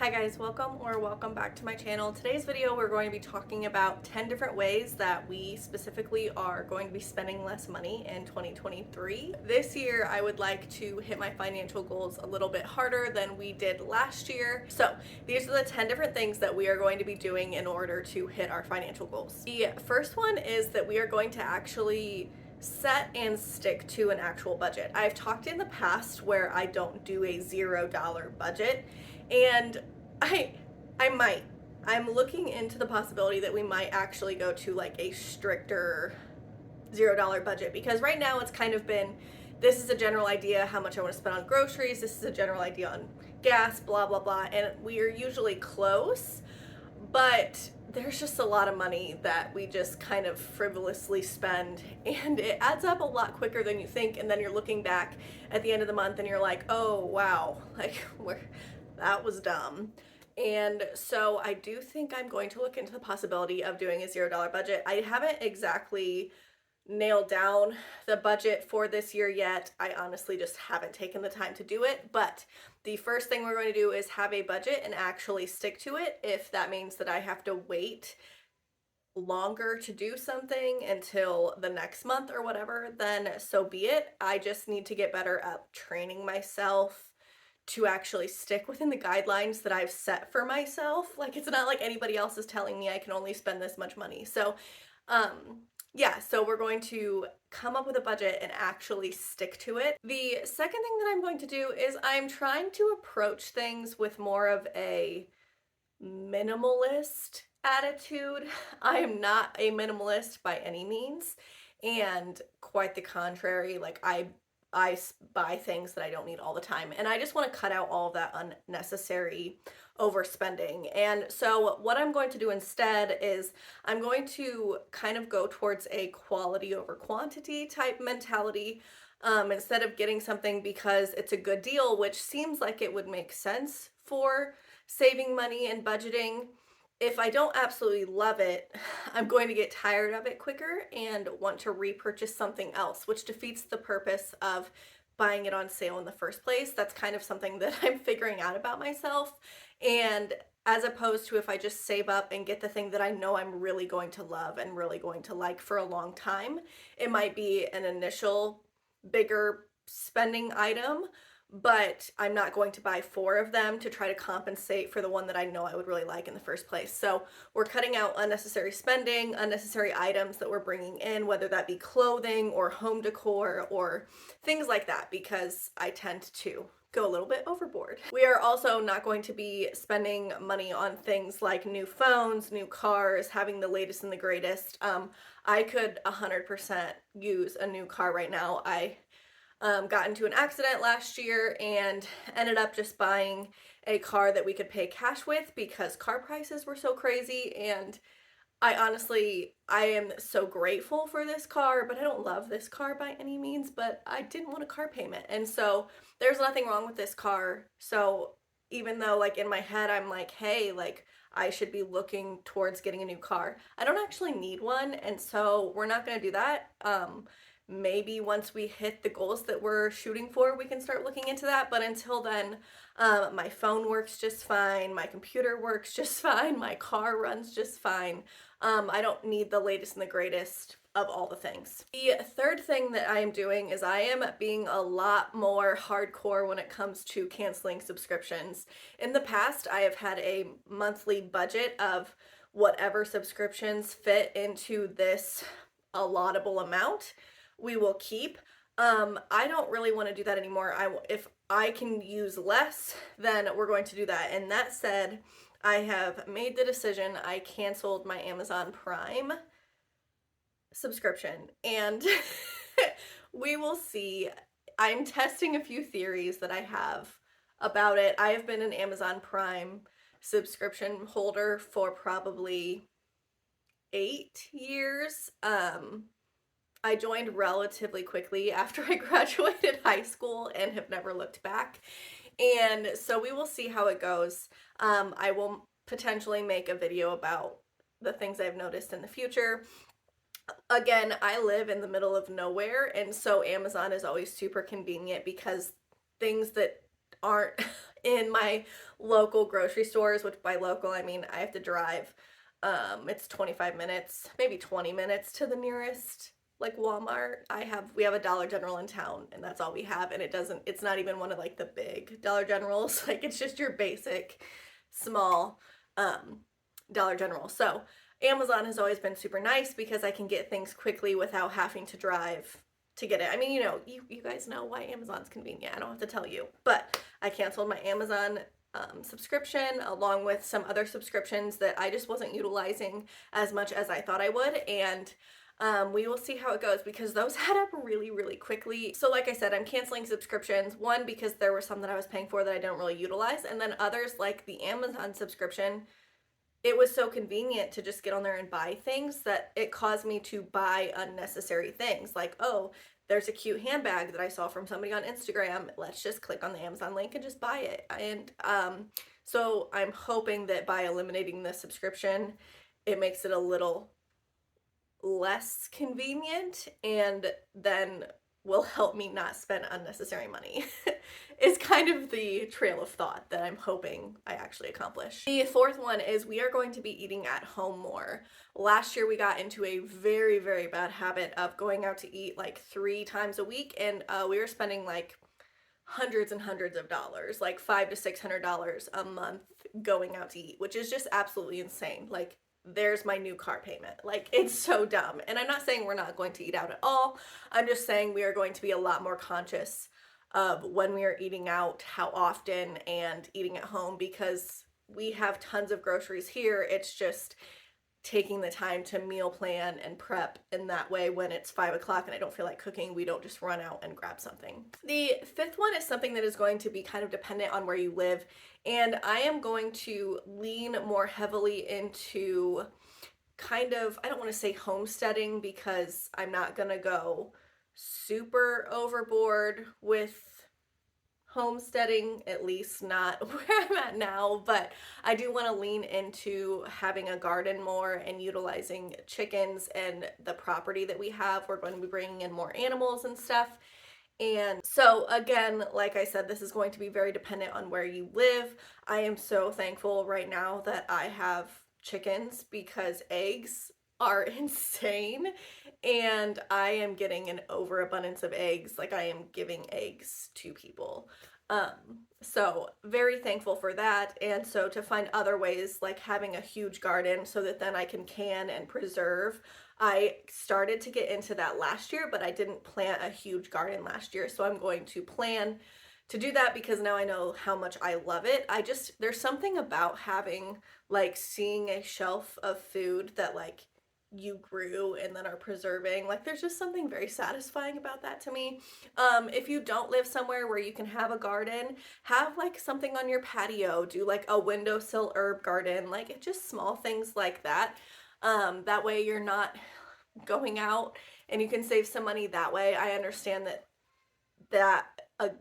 Hi guys, welcome back to my channel. Today's video we're going to be talking about 10 different ways that we specifically are going to be spending less money in 2023. This year I would like to hit my financial goals a little bit harder than we did last year. So these are the 10 different things that we are going to be doing in order to hit our financial goals. The first one is that we are going to actually set and stick to an actual budget. I've talked in the past where I don't do a $0 budget, and I'm looking into the possibility that we might actually go to like a stricter $0 budget, because right now it's kind of been, this is a general idea how much I want to spend on groceries, this is a general idea on gas, blah blah blah, and we are usually close, but there's just a lot of money that we just kind of frivolously spend, and it adds up a lot quicker than you think, and then you're looking back at the end of the month and you're like, oh wow, like that was dumb. And so I do think I'm going to look into the possibility of doing a $0 budget. I haven't exactly nailed down the budget for this year yet. I honestly just haven't taken the time to do it, but the first thing we're going to do is have a budget and actually stick to it. If that means that I have to wait longer to do something until the next month or whatever, then so be it. I just need to get better at training myself to actually stick within the guidelines that I've set for myself. Like, it's not like anybody else is telling me I can only spend this much money. So yeah, so we're going to come up with a budget and actually stick to it. The second thing that I'm going to do is I'm trying to approach things with more of a minimalist attitude. I am not a minimalist by any means, and quite the contrary. Like, I buy things that I don't need all the time, and I just want to cut out all of that unnecessary overspending. And so what I'm going to do instead is I'm going to kind of go towards a quality over quantity type mentality, instead of getting something because it's a good deal, which seems like it would make sense for saving money and budgeting. If I don't absolutely love it, I'm going to get tired of it quicker and want to repurchase something else, which defeats the purpose of buying it on sale in the first place. That's kind of something that I'm figuring out about myself. And as opposed to if I just save up and get the thing that I know I'm really going to love and really going to like for a long time, it might be an initial bigger spending item, but I'm not going to buy 4 of them to try to compensate for the one that I know I would really like in the first place. So we're cutting out unnecessary spending, unnecessary items that we're bringing in, whether that be clothing or home decor or things like that, because I tend to go a little bit overboard. We are also not going to be spending money on things like new phones, new cars, having the latest and the greatest. I could 100% use a new car right now. I got into an accident last year and ended up just buying a car that we could pay cash with because car prices were so crazy. And I am so grateful for this car, but I don't love this car by any means, but I didn't want a car payment. And so there's nothing wrong with this car. So even though like in my head I'm like, hey, like I should be looking towards getting a new car, I don't actually need one. And so we're not going to do that. Maybe once we hit the goals that we're shooting for, we can start looking into that. But until then, my phone works just fine. My computer works just fine. My car runs just fine. I don't need the latest and the greatest of all the things. The third thing that I am doing is I am being a lot more hardcore when it comes to canceling subscriptions. In the past, I have had a monthly budget of whatever subscriptions fit into this allotable amount we will keep. I don't really want to do that anymore. If I can use less, then we're going to do that. And that said, I have made the decision. I canceled my Amazon Prime subscription, and we will see. I'm testing a few theories that I have about it. I have been an Amazon Prime subscription holder for probably 8 years. I joined relatively quickly after I graduated high school and have never looked back. And so we will see how it goes. I will potentially make a video about the things I've noticed in the future. Again, I live in the middle of nowhere, and so Amazon is always super convenient because things that aren't in my local grocery stores, which by local I mean I have to drive. It's 25 minutes, maybe 20 minutes to the nearest like Walmart. We have a Dollar General in town and that's all we have, and it's not even one of like the big Dollar Generals. Like it's just your basic small um Dollar General. So Amazon has always been super nice because I can get things quickly without having to drive to get it. I mean, you guys know why Amazon's convenient. I don't have to tell you. But I canceled my Amazon subscription along with some other subscriptions that I just wasn't utilizing as much as I thought I would. And we will see how it goes because those add up really, really quickly. So like I said, I'm canceling subscriptions. One, because there were some that I was paying for that I don't really utilize. And then others like the Amazon subscription, it was so convenient to just get on there and buy things that it caused me to buy unnecessary things. Like, oh, there's a cute handbag that I saw from somebody on Instagram. Let's just click on the Amazon link and just buy it. And so I'm hoping that by eliminating the subscription, it makes it a little less convenient and then will help me not spend unnecessary money is kind of the trail of thought that I'm hoping I actually accomplish. The fourth one is we are going to be eating at home more. Last year we got into a very, very bad habit of going out to eat like 3 times a week, and we were spending like hundreds and hundreds of dollars, like $500 to $600 a month going out to eat, which is just absolutely insane. Like there's my new car payment. Like it's so dumb. And I'm not saying we're not going to eat out at all. I'm just saying we are going to be a lot more conscious of when we are eating out, how often, and eating at home because we have tons of groceries here. It's just taking the time to meal plan and prep, and that way when it's 5 o'clock and I don't feel like cooking, we don't just run out and grab something. The fifth one is something that is going to be kind of dependent on where you live, and I am going to lean more heavily into kind of, I don't want to say homesteading because I'm not gonna go super overboard with homesteading, at least not where I'm at now, but I do want to lean into having a garden more and utilizing chickens and the property that we have. We're going to be bringing in more animals and stuff. And so again, like I said, this is going to be very dependent on where you live. I am so thankful right now that I have chickens because eggs are insane and I am getting an overabundance of eggs. Like I am giving eggs to people. So very thankful for that. And so to find other ways like having a huge garden so that then I can and preserve. I started to get into that last year, but I didn't plant a huge garden last year. So I'm going to plan to do that because now I know how much I love it. There's something about having like seeing a shelf of food that like you grew and then are preserving. Like there's just something very satisfying about that to me. If you don't live somewhere where you can have a garden, have like something on your patio, do like a windowsill herb garden, like just small things like that. That way you're not going out and you can save some money that way. I understand that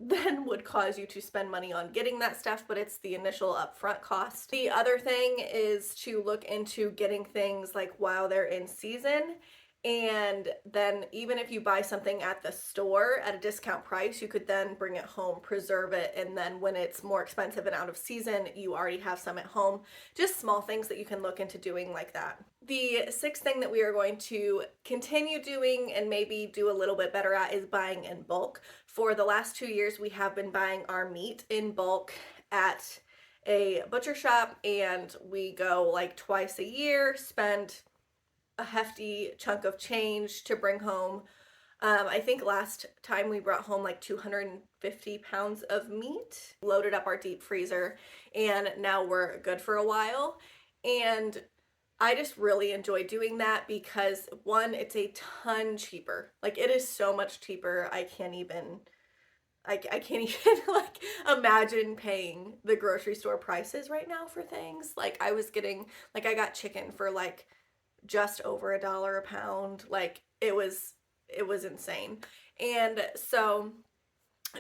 then would cause you to spend money on getting that stuff, but it's the initial upfront cost. The other thing is to look into getting things like while they're in season. And then even if you buy something at the store at a discount price, you could then bring it home, preserve it, and then when it's more expensive and out of season, you already have some at home. Just small things that you can look into doing like that. The sixth thing that we are going to continue doing and maybe do a little bit better at is buying in bulk. For the last 2 years, we have been buying our meat in bulk at a butcher shop, and we go like twice a year, spend a hefty chunk of change to bring home. I think last time we brought home like 250 pounds of meat, loaded up our deep freezer, and now we're good for a while. And I just really enjoy doing that because one, it's a ton cheaper. Like it is so much cheaper. I can't even like imagine paying the grocery store prices right now for things. Like I got chicken for like just over $1 a pound. Like it was insane. And so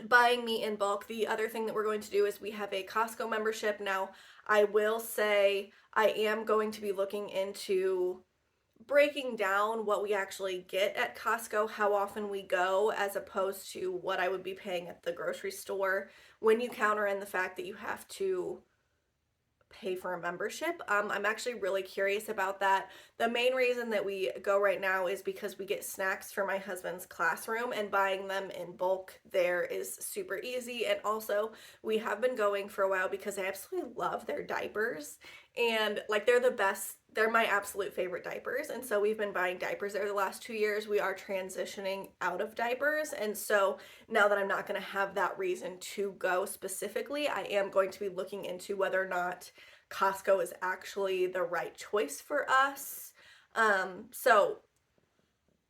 buying meat in bulk. The other thing that we're going to do is we have a Costco membership. Now, I will say I am going to be looking into breaking down what we actually get at Costco, how often we go, as opposed to what I would be paying at the grocery store. when you counter in the fact that you have to pay for a membership. I'm actually really curious about that. The main reason that we go right now is because we get snacks for my husband's classroom, and buying them in bulk there is super easy. And also, we have been going for a while because I absolutely love their diapers, and like they're the best. They're my absolute favorite diapers. And so we've been buying diapers there the last 2 years. We are transitioning out of diapers. And so now that I'm not going to have that reason to go specifically, I am going to be looking into whether or not Costco is actually the right choice for us. So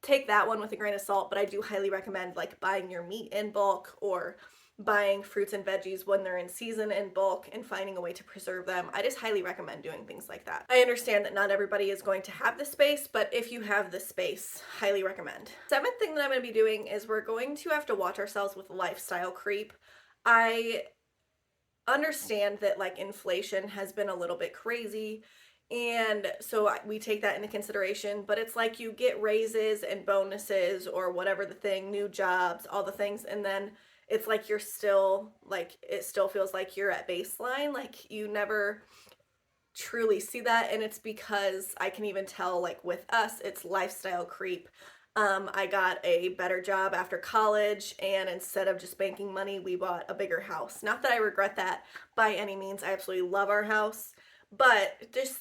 take that one with a grain of salt, but I do highly recommend like buying your meat in bulk, or buying fruits and veggies when they're in season in bulk and finding a way to preserve them. I just highly recommend doing things like that. I understand that not everybody is going to have the space, but if you have the space, highly recommend. Seventh thing that I'm going to be doing is we're going to have to watch ourselves with lifestyle creep. I understand that like inflation has been a little bit crazy, and so we take that into consideration, but it's like you get raises and bonuses or whatever the thing, new jobs, all the things, and then it's like you're still like, it still feels like you're at baseline. Like you never truly see that. And it's because I can even tell, like with us, it's lifestyle creep. I got a better job after college, and instead of just banking money, we bought a bigger house. Not that I regret that by any means. I absolutely love our house, but just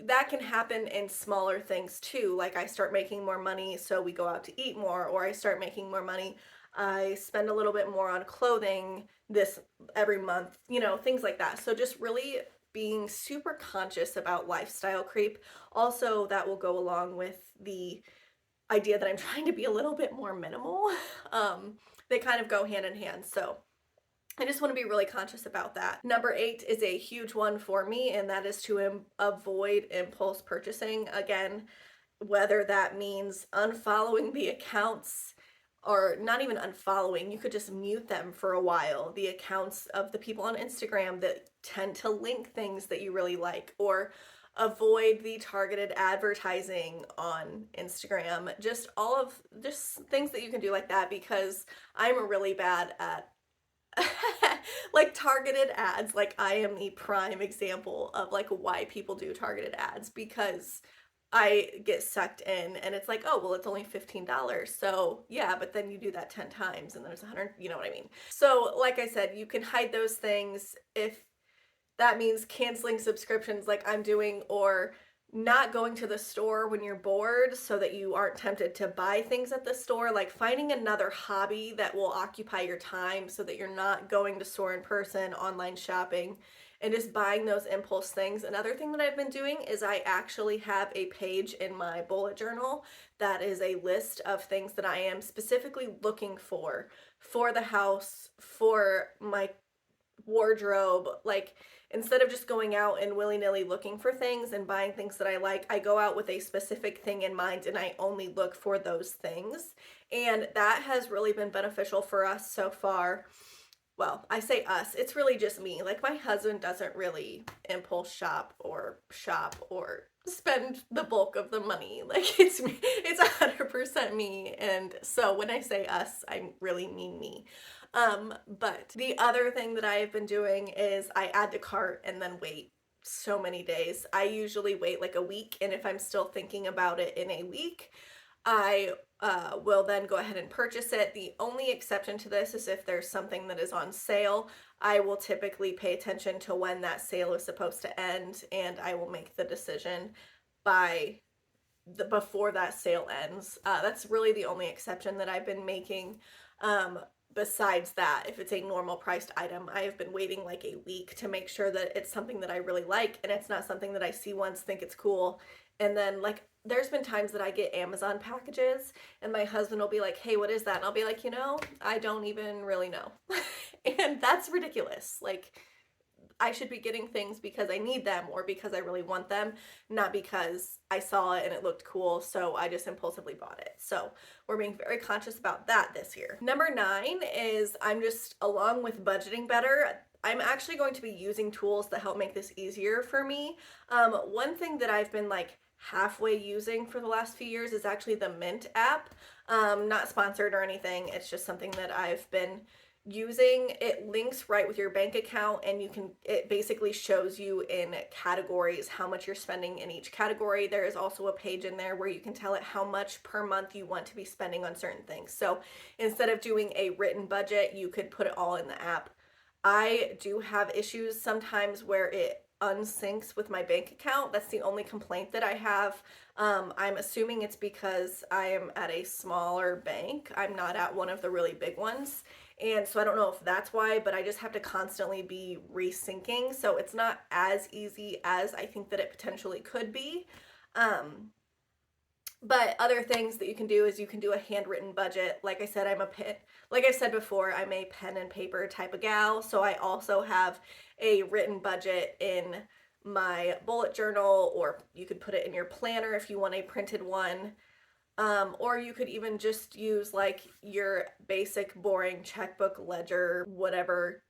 that can happen in smaller things too. Like I start making more money, so we go out to eat more, or I start making more money, I spend a little bit more on clothing this every month, things like that. So just really being super conscious about lifestyle creep. Also, that will go along with the idea that I'm trying to be a little bit more minimal. They kind of go hand in hand. So I just want to be really conscious about that. Number 8 is a huge one for me, and that is to avoid impulse purchasing. Again, whether that means unfollowing the accounts, or not even unfollowing, you could just mute them for a while, the accounts of the people on Instagram that tend to link things that you really like, or avoid the targeted advertising on Instagram. Just things that you can do like that, because I'm really bad at like targeted ads. Like I am the prime example of like why people do targeted ads, because I get sucked in and it's like, oh, well, it's only $15. So yeah, but then you do that 10 times and there's 100, you know what I mean? So like I said, you can hide those things if that means canceling subscriptions like I'm doing, or not going to the store when you're bored so that you aren't tempted to buy things at the store. Like finding another hobby that will occupy your time so that you're not going to store in person, online shopping, and just buying those impulse things. Another thing that I've been doing is I actually have a page in my bullet journal that is a list of things that I am specifically looking for the house, for my wardrobe. Like instead of just going out and willy-nilly looking for things and buying things that I like, I go out with a specific thing in mind and I only look for those things. And that has really been beneficial for us so far. Well, I say us, it's really just me. Like my husband doesn't really impulse shop or spend the bulk of the money. Like it's me, it's 100% me. And so when I say us, I really mean me. But the other thing that I have been doing is I add to cart and then wait so many days. I usually wait like a week, and if I'm still thinking about it in a week, I will then go ahead and purchase it. The only exception to this is if there's something that is on sale. I will typically pay attention to when that sale is supposed to end, and I will make the decision before that sale ends. That's really the only exception that I've been making. Besides that, if it's a normal priced item, I have been waiting like a week to make sure that it's something that I really like and it's not something that I see once, think it's cool, and then like there's been times that I get Amazon packages and my husband will be like, hey, what is that? And I'll be like, I don't even really know. And that's ridiculous. Like I should be getting things because I need them or because I really want them, not because I saw it and it looked cool, so I just impulsively bought it. So we're being very conscious about that this year. Number 9 is I'm just, along with budgeting better, I'm actually going to be using tools that help make this easier for me. One thing that I've been like halfway using for the last few years is actually the Mint app. Not sponsored or anything. It's just something that I've been using it links right with your bank account, and it basically shows you in categories how much you're spending in each category. There is also a page in there where you can tell it how much per month you want to be spending on certain things. So instead of doing a written budget, you could put it all in the app. I do have issues sometimes where it unsyncs with my bank account. That's the only complaint that I have. I'm assuming it's because I am at a smaller bank. I'm not at one of the really big ones. And so I don't know if that's why, but I just have to constantly be resyncing. So it's not as easy as I think that it potentially could be. Um, but other things that you can do is you can do a handwritten budget. Like I said, like I said before, I'm a pen and paper type of gal. So I also have a written budget in my bullet journal, or you could put it in your planner if you want a printed one. Or you could even just use like your basic boring checkbook, ledger, whatever,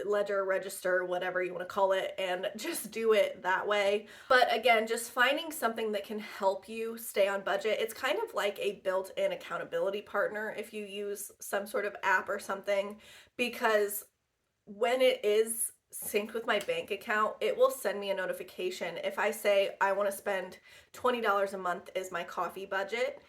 ledger, register, whatever you want to call it, and just do it that way. But again, just finding something that can help you stay on budget. It's kind of like a built-in accountability partner if you use some sort of app or something, because when it is synced with my bank account, it will send me a notification. If I say I want to spend $20 a month is my coffee budget,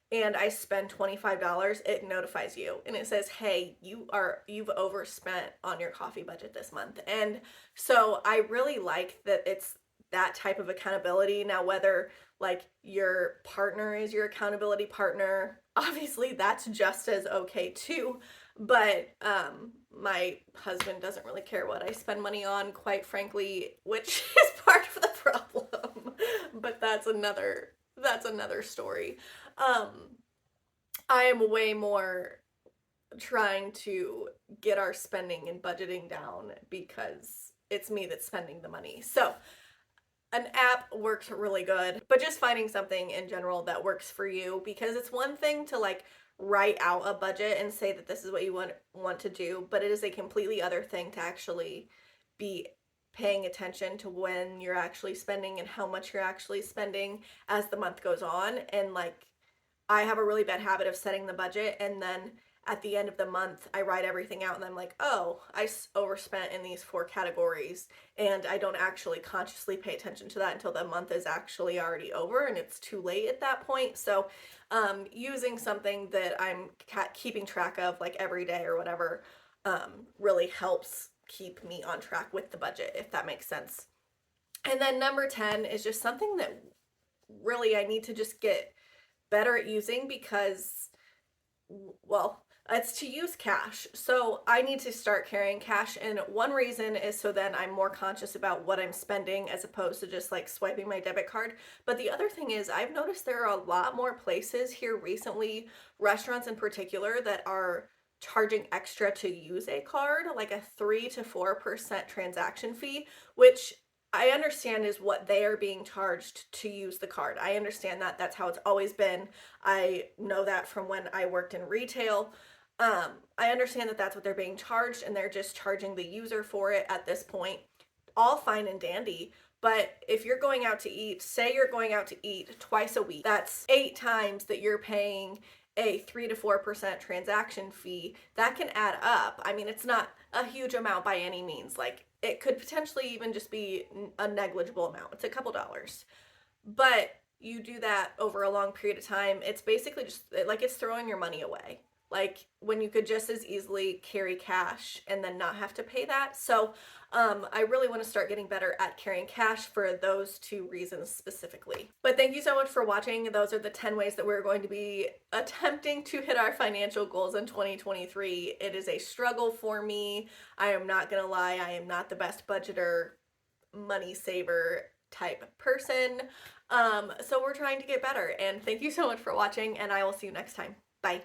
and I spend $25, it notifies you and it says, hey, you've overspent on your coffee budget this month. And so I really like that it's that type of accountability. Now, whether like your partner is your accountability partner, obviously that's just as okay too. But my husband doesn't really care what I spend money on, quite frankly, which is part of the problem. But that's another story. Um, I am way more trying to get our spending and budgeting down because it's me that's spending the money. So an app works really good, but just finding something in general that works for you, because it's one thing to like write out a budget and say that this is what you want to do, but it is a completely other thing to actually be paying attention to when you're actually spending and how much you're actually spending as the month goes on. And like, I have a really bad habit of setting the budget, and then at the end of the month I write everything out and I'm like, oh, I overspent in these 4 categories, and I don't actually consciously pay attention to that until the month is actually already over and it's too late at that point. So using something that I'm keeping track of like every day or whatever really helps keep me on track with the budget, if that makes sense. And then number 10 is just something that really I need to just get better at using, because, well, it's to use cash. So I need to start carrying cash, and one reason is so then I'm more conscious about what I'm spending as opposed to just like swiping my debit card. But the other thing is I've noticed there are a lot more places here recently, restaurants in particular, that are charging extra to use a card, like a 3 to 4% transaction fee, which I understand is what they are being charged to use the card. I understand that. That's how it's always been. I know that from when I worked in retail. I understand that that's what they're being charged, and they're just charging the user for it at this point. All fine and dandy. But if you're going out to eat, say you're going out to eat twice a week, that's 8 times that you're paying a 3 to 4% transaction fee. That can add up. I mean, it's not a huge amount by any means. Like, it could potentially even just be a negligible amount. It's a couple dollars. But you do that over a long period of time, it's basically just like it's throwing your money away. Like, when you could just as easily carry cash and then not have to pay that. So I really want to start getting better at carrying cash for those 2 reasons specifically. But thank you so much for watching. Those are the 10 ways that we're going to be attempting to hit our financial goals in 2023. It is a struggle for me. I am not gonna lie, I am not the best budgeter, money saver type person. So we're trying to get better, and thank you so much for watching, and I will see you next time. Bye.